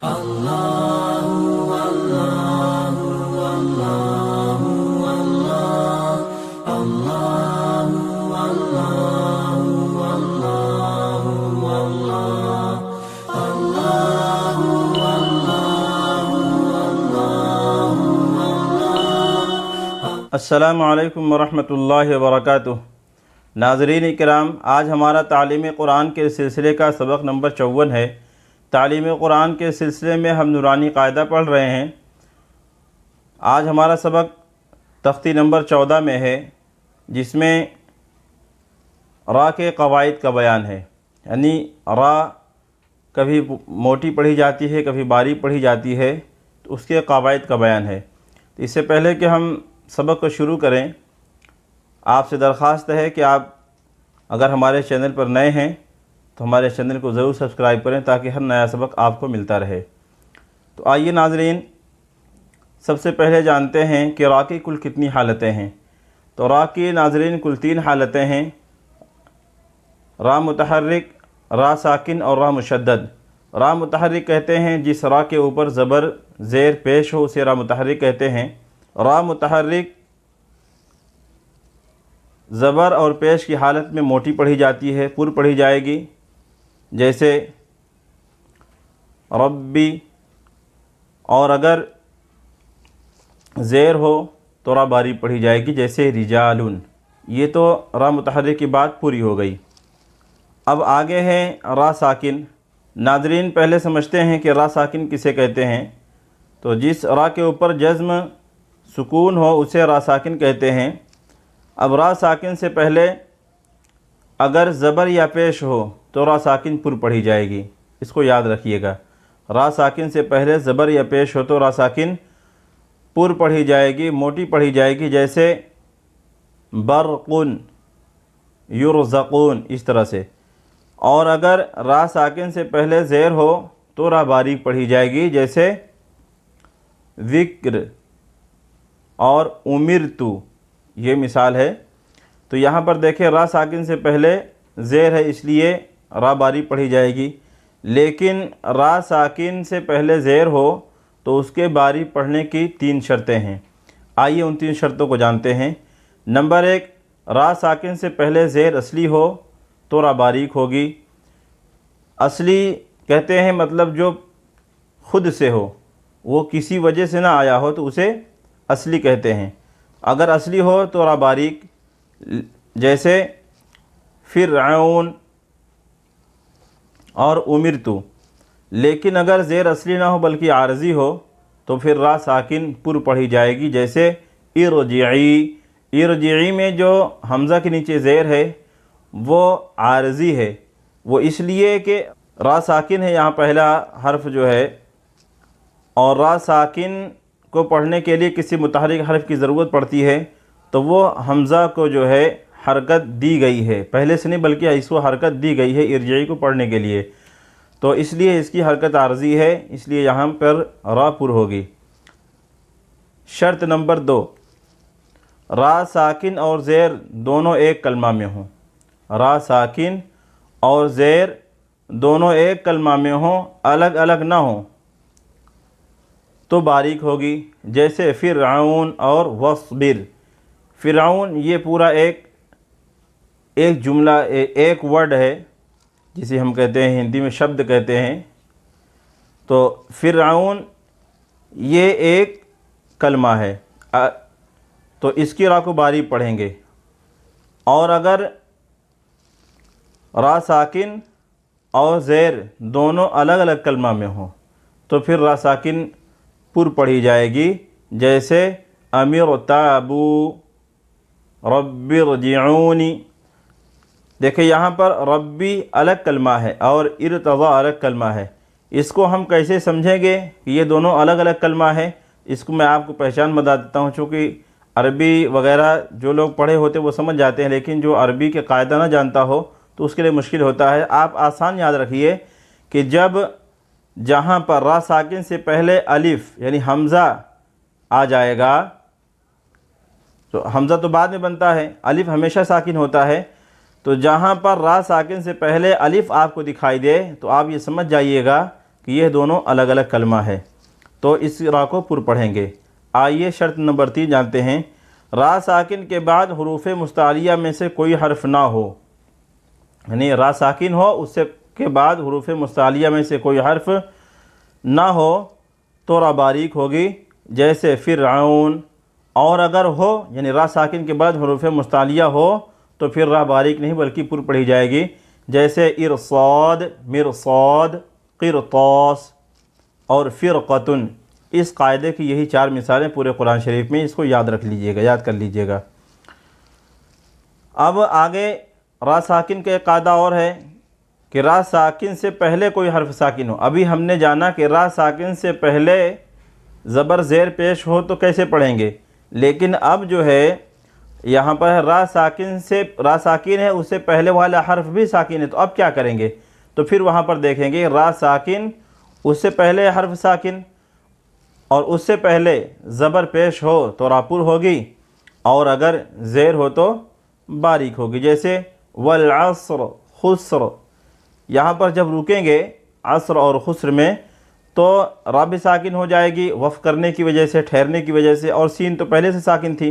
السلام علیکم ورحمۃ اللہ وبرکاتہ۔ ناظرین کرام، آج ہمارا تعلیم قرآن کے سلسلے کا سبق نمبر 54 ہے۔ تعلیم قرآن کے سلسلے میں ہم نورانی قاعدہ پڑھ رہے ہیں۔ آج ہمارا سبق تختی نمبر 14 میں ہے، جس میں را کے قواعد کا بیان ہے، یعنی را کبھی موٹی پڑھی جاتی ہے، کبھی باریک پڑھی جاتی ہے، تو اس کے قواعد کا بیان ہے۔ تو اس سے پہلے کہ ہم سبق کو شروع کریں، آپ سے درخواست ہے کہ آپ اگر ہمارے چینل پر نئے ہیں تو ہمارے چینل کو ضرور سبسکرائب کریں تاکہ ہر نیا سبق آپ کو ملتا رہے۔ تو آئیے ناظرین، سب سے پہلے جانتے ہیں کہ را کی کل کتنی حالتیں ہیں۔ تو را کی ناظرین کل 3 حالتیں ہیں: را متحرک، را ساکن اور را مشدد۔ را متحرک کہتے ہیں جس را کے اوپر زبر زیر پیش ہو، اسے را متحرک کہتے ہیں۔ را متحرک زبر اور پیش کی حالت میں موٹی پڑھی جاتی ہے، پر پڑھی جائے گی، جیسے ربی، اور اگر زیر ہو تو را باریک پڑھی جائے گی، جیسے رجالن۔ یہ تو را متحرک کی بات پوری ہو گئی۔ اب آگے ہے را ساکن۔ ناظرین پہلے سمجھتے ہیں کہ را ساکن کسے کہتے ہیں۔ تو جس را کے اوپر جزم سکون ہو اسے را ساکن کہتے ہیں۔ اب را ساکن سے پہلے اگر زبر یا پیش ہو تو را ساکن پر پڑھی جائے گی، اس کو یاد رکھیے گا۔ را ساکن سے پہلے زبر یا پیش ہو تو را ساکن پر پڑھی جائے گی، موٹی پڑھی جائے گی، جیسے برقن، یرزقون، اس طرح سے۔ اور اگر را ساکن سے پہلے زیر ہو تو را باریک پڑھی جائے گی، جیسے ذکر اور امرتو، یہ مثال ہے۔ تو یہاں پر دیکھیں را ساکن سے پہلے زیر ہے، اس لیے را باریک پڑھی جائے گی، لیکن را ساکن سے پہلے زیر ہو تو اس کے باریک پڑھنے کی 3 شرطیں ہیں۔ آئیے ان 3 شرطوں کو جانتے ہیں۔ نمبر 1، را ساکن سے پہلے زیر اصلی ہو تو را باریک ہوگی۔ اصلی کہتے ہیں مطلب جو خود سے ہو، وہ کسی وجہ سے نہ آیا ہو تو اسے اصلی کہتے ہیں۔ اگر اصلی ہو تو را باریک، جیسے فرعون اور امرتو۔ لیکن اگر زیر اصلی نہ ہو بلکہ عارضی ہو تو پھر را ساکن پر پڑھی جائے گی، جیسے ارجعی۔ ارجعی میں جو حمزہ کے نیچے زیر ہے وہ عارضی ہے، وہ اس لیے کہ را ساکن ہے یہاں پہلا حرف جو ہے، اور را ساکن کو پڑھنے کے لیے کسی متحرک حرف کی ضرورت پڑتی ہے، تو وہ حمزہ کو جو ہے حرکت دی گئی ہے، پہلے سے نہیں بلکہ اس کو حرکت دی گئی ہے ارجعی کو پڑھنے کے لیے، تو اس لیے اس کی حرکت عارضی ہے، اس لیے یہاں پر را پر ہوگی۔ شرط نمبر 2، را ساکن اور زیر دونوں ایک کلمہ میں ہوں۔ را ساکن اور زیر دونوں ایک کلمہ میں ہوں، الگ الگ نہ ہوں تو باریک ہوگی، جیسے فرعون اور وصبر۔ فرعون یہ پورا ایک جملہ، ایک ورڈ ہے، جسے ہم کہتے ہیں ہندی میں شبد کہتے ہیں۔ تو فرعون یہ ایک کلمہ ہے، تو اس کی را کو باریک پڑھیں گے۔ اور اگر را ساکن اور زیر دونوں الگ الگ کلمہ میں ہوں تو پھر را ساکن پر پڑھی جائے گی، جیسے امرتابو رب ارجعونی۔ دیکھیں یہاں پر ربی الگ کلمہ ہے اور ارتضی الگ کلمہ ہے، اس کو ہم کیسے سمجھیں گے کہ یہ دونوں الگ الگ کلمہ ہے؟ اس کو میں آپ کو پہچان بتا دیتا ہوں، چونکہ عربی وغیرہ جو لوگ پڑھے ہوتے وہ سمجھ جاتے ہیں، لیکن جو عربی کے قاعدہ نہ جانتا ہو تو اس کے لیے مشکل ہوتا ہے۔ آپ آسان یاد رکھیے کہ جہاں پر را ساکن سے پہلے الف یعنی حمزہ آ جائے گا، تو حمزہ تو بعد میں بنتا ہے، الف ہمیشہ ساکن ہوتا ہے، تو جہاں پر را ساکن سے پہلے الف آپ کو دکھائی دے تو آپ یہ سمجھ جائیے گا کہ یہ دونوں الگ الگ کلمہ ہے، تو اس را کو پر پڑھیں گے۔ آئیے شرط نمبر 3 جانتے ہیں۔ را ساکن کے بعد حروف مستعلیہ میں سے کوئی حرف نہ ہو، یعنی را ساکن ہو اس سے کے بعد حروف مستعلیہ میں سے کوئی حرف نہ ہو تو را باریک ہوگی، جیسے فرعون۔ اور اگر ہو یعنی را ساکن کے بعد حروف مستعلیہ ہو تو پھر را باریک نہیں بلکہ پر پڑھی جائے گی، جیسے ارصاد، مرصاد، قرطاس اور فرقتن۔ اس قاعدے کی یہی 4 مثالیں پورے قرآن شریف میں، اس کو یاد رکھ لیجئے گا، یاد کر لیجئے گا۔ اب آگے را ساکن کا ایک قاعدہ اور ہے کہ را ساکن سے پہلے کوئی حرف ساکن ہو۔ ابھی ہم نے جانا کہ را ساکن سے پہلے زبر زیر پیش ہو تو کیسے پڑھیں گے، لیکن اب جو ہے یہاں پر را ساکن ہے، اس سے پہلے والا حرف بھی ساکن ہے، تو اب کیا کریں گے؟ تو پھر وہاں پر دیکھیں گے را ساکن، اس سے پہلے حرف ساکن اور اس سے پہلے زبر پیش ہو تو را پر ہوگی، اور اگر زیر ہو تو باریک ہوگی، جیسے والعصر خسر۔ یہاں پر جب رکیں گے عصر اور خسر میں تو را بھی ساکن ہو جائے گی وقف کرنے کی وجہ سے، ٹھہرنے کی وجہ سے، اور سین تو پہلے سے ساکن تھی،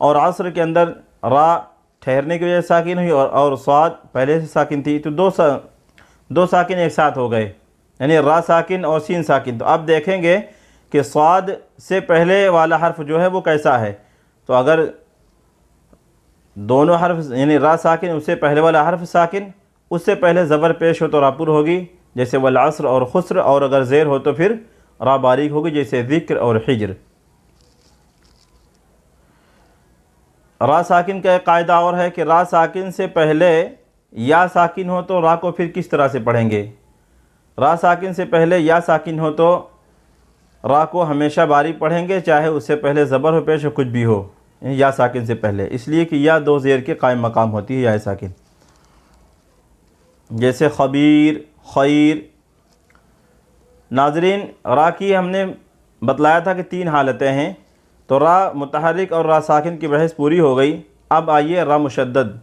اور عصر کے اندر را ٹھہرنے کی وجہ سے ساکن ہوئی اور صاد پہلے سے ساکن تھی، تو دو ساکن ایک ساتھ ہو گئے، یعنی را ساکن اور سین ساکن۔ تو اب دیکھیں گے کہ صاد سے پہلے والا حرف جو ہے وہ کیسا ہے، تو اگر دونوں حرف یعنی را ساکن اس سے پہلے والا حرف ساکن، اس سے پہلے زبر پیش ہو تو را پر ہوگی، جیسے والعصر اور خسر، اور اگر زیر ہو تو پھر را باریک ہوگی، جیسے ذکر اور حجر۔ را ساکن کا ایک قاعدہ اور ہے کہ را ساکن سے پہلے یا ساکن ہو تو را کو پھر کس طرح سے پڑھیں گے۔ را ساکن سے پہلے یا ساکن ہو تو را کو ہمیشہ باریک پڑھیں گے، چاہے اس سے پہلے زبر ہو پیش ہو کچھ بھی ہو، یا ساکن سے پہلے، اس لیے کہ یا 2 زیر کے قائم مقام ہوتی ہے یا ساکن، جیسے خبیر، خیر۔ ناظرین، را کی ہم نے بتلایا تھا کہ 3 حالتیں ہیں، تو را متحرک اور را ساکن کی بحث پوری ہو گئی۔ اب آئیے را مشدد۔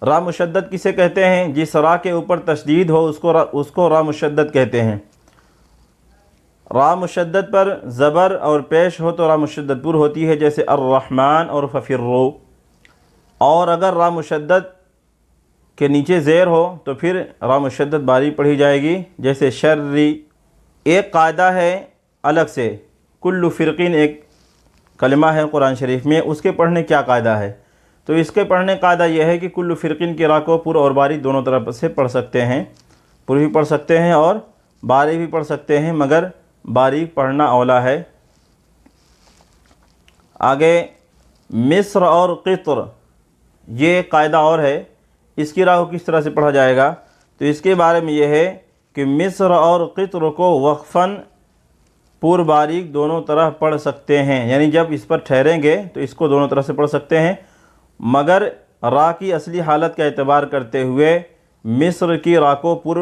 را مشدد کسے کہتے ہیں؟ جس را کے اوپر تشدید ہو اس کو را مشدد کہتے ہیں۔ را مشدد پر زبر اور پیش ہو تو را مشدد پر ہوتی ہے، جیسے الرحمن اور ففروا۔ اور اگر را مشدد کے نیچے زیر ہو تو پھر را مشدد باریک پڑھی جائے گی، جیسے شرری۔ ایک قاعدہ ہے الگ سے، کل فرقین ایک کلمہ ہے قرآن شریف میں، اس کے پڑھنے کیا قاعدہ ہے؟ تو اس کے پڑھنے قاعدہ یہ ہے کہ کل فرقین کی را کو پر اور باریک دونوں طرف سے پڑھ سکتے ہیں، پر بھی پڑھ سکتے ہیں اور باریک بھی پڑھ سکتے ہیں، مگر باریک پڑھنا اولا ہے۔ آگے مصر اور قطر، یہ ایک قاعدہ اور ہے، اس کی را کو کس طرح سے پڑھا جائے گا؟ تو اس کے بارے میں یہ ہے کہ مصر اور قطر کو وقفاً پر باریک دونوں طرح پڑھ سکتے ہیں، یعنی جب اس پر ٹھہریں گے تو اس کو دونوں طرح سے پڑھ سکتے ہیں، مگر را کی اصلی حالت کا اعتبار کرتے ہوئے مصر کی را کو پر،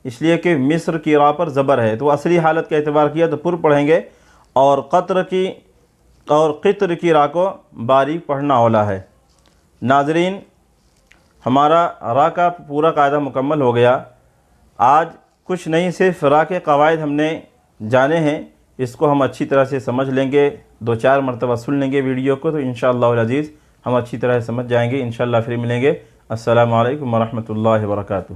اس لیے کہ مصر کی را پر زبر ہے تو اصلی حالت کا اعتبار کیا تو پر پڑھیں گے، اور قطر کی را کو باریک پڑھنا اولا ہے۔ ناظرین، ہمارا را کا پورا قاعدہ مکمل ہو گیا۔ آج کچھ نہیں، صرف را کے قواعد ہم نے جانے ہیں، اس کو ہم اچھی طرح سے سمجھ لیں گے، 2-4 مرتبہ سن لیں گے ویڈیو کو، تو انشاءاللہ العزیز ہم اچھی طرح سے سمجھ جائیں گے۔ انشاءاللہ پھر ملیں گے۔ السلام علیکم ورحمۃ اللہ وبرکاتہ۔